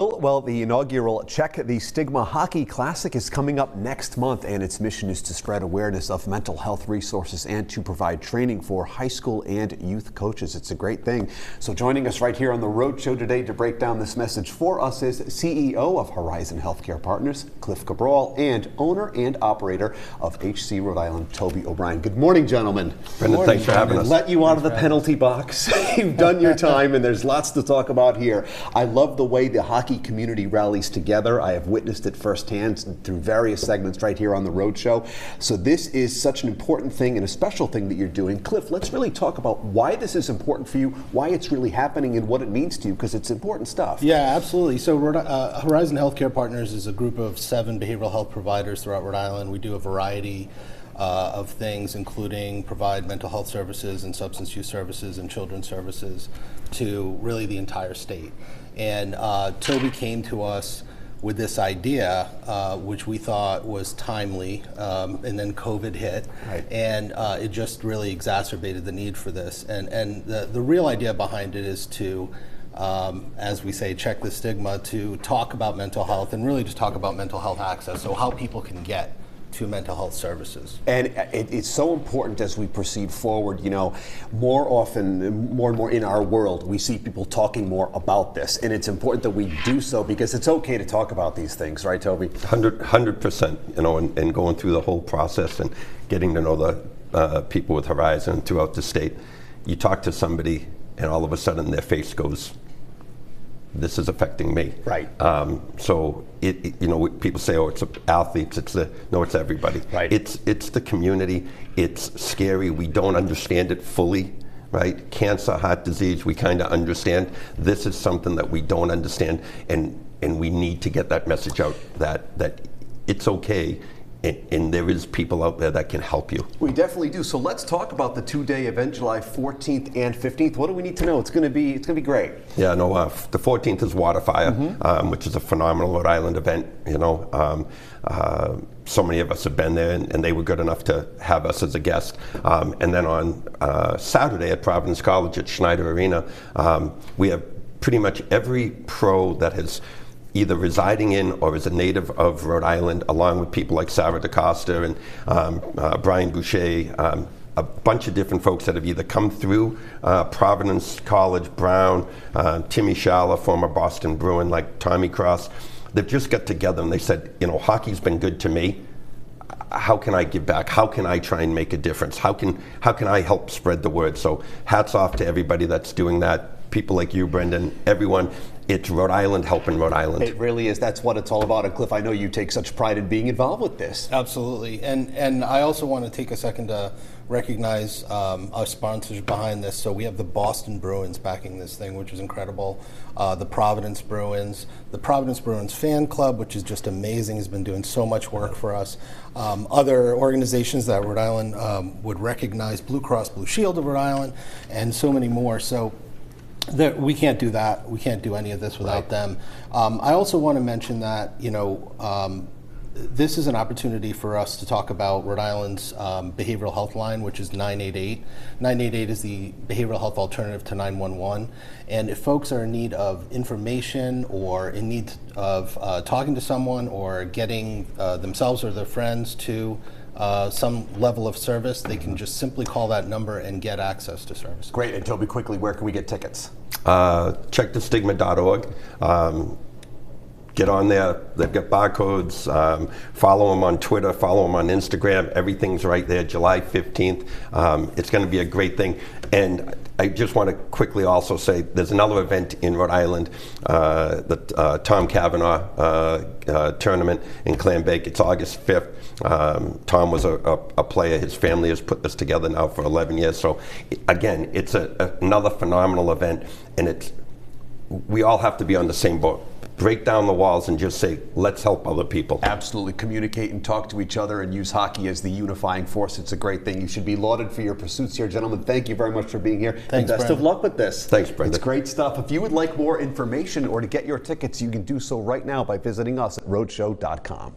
Well, the inaugural Check the Stigma Hockey Classic is coming up next month, and its mission is to spread awareness of mental health resources and to provide training for high school and youth coaches. It's a great thing. So joining us right here on the Road Show today to break down this message for us is CEO of Horizon Healthcare Partners, Cliff Cabral, and owner and operator of HC Rhode Island, Toby O'Brien. Good morning, gentlemen. Brendan, thanks for having us. Let you out of the penalty box. You've done your time, and there's lots to talk about here. I love the way the hockey community rallies together. I have witnessed it firsthand through various segments right here on the Road Show. So this is such an important thing and a special thing that you're doing. Cliff, let's really talk about why this is important for you, why it's really happening, and what it means to you, because it's important stuff. Yeah, absolutely. So Horizon Healthcare Partners is a group of 7 behavioral health providers throughout Rhode Island. We do a variety of things, including provide mental health services and substance use services and children's services to really the entire state. And Toby came to us with this idea, which we thought was timely, and then COVID hit, right. And it just really exacerbated the need for this. And the real idea behind it is to, as we say, check the stigma, to talk about mental health and really just talk about mental health access, so how people can get to mental health services. And it's so important as we proceed forward. You know, more and more in our world, we see people talking more about this, and it's important that we do so because it's okay to talk about these things, right, Toby? 100%, you know, and going through the whole process and getting to know the people with Horizon throughout the state. You talk to somebody and all of a sudden their face goes, this is affecting me. Right. So you know, people say, oh, it's athletes. No, it's everybody. Right. It's the community. It's scary. We don't understand it fully. Right. Cancer, heart disease, we kind of understand. This is something that we don't understand, and we need to get that message out that it's okay. And there is people out there that can help you. We definitely do. So let's talk about the 2-day event, July 14th and 15th. What do we need to know? It's going to be great. Yeah, no. The 14th is Waterfire, which is a phenomenal Rhode Island event. You know, so many of us have been there, and they were good enough to have us as a guest. And then on Saturday at Providence College at Schneider Arena, we have pretty much every pro that has either residing in or is a native of Rhode Island, along with people like Sarah DaCosta and Brian Boucher, a bunch of different folks that have either come through Providence College, Brown, Timmy Schaller, former Boston Bruin, like Tommy Cross. They've just got together and they said, you know, hockey's been good to me. How can I give back? How can I try and make a difference? How can I help spread the word? So hats off to everybody that's doing that. People like you, Brendan, everyone. It's Rhode Island helping Rhode Island. It really is. That's what it's all about. And Cliff, I know you take such pride in being involved with this. Absolutely. And I also want to take a second to recognize our sponsors behind this. So we have the Boston Bruins backing this thing, which is incredible. The Providence Bruins fan club, which is just amazing, has been doing so much work for us. Other organizations that Rhode Island would recognize, Blue Cross Blue Shield of Rhode Island, and so many more. So we can't do that. We can't do any of this without them. I also want to mention that, you know, this is an opportunity for us to talk about Rhode Island's behavioral health line, which is 988. 988 is the behavioral health alternative to 911. And if folks are in need of information or in need of talking to someone or getting themselves or their friends to some level of service, they can just simply call that number and get access to service. Great. And Toby, quickly, where can we get tickets? Checkthestigma.org. Get on there. They've got barcodes. Follow them on Twitter. Follow them on Instagram. Everything's right there. July 15th. It's going to be a great thing. And I just want to quickly also say there's another event in Rhode Island, the Tom Cavanaugh tournament in Clambake. It's August 5th. Tom was a player. His family has put this together now for 11 years. So again, it's another phenomenal event, and we all have to be on the same boat. Break down the walls and just say, let's help other people. Absolutely. Communicate and talk to each other and use hockey as the unifying force. It's a great thing. You should be lauded for your pursuits here, gentlemen. Thank you very much for being here. Thanks, and best Brendan. of luck with this. Thanks, Brendan. It's great stuff. If you would like more information or to get your tickets, you can do so right now by visiting us at roadshow.com.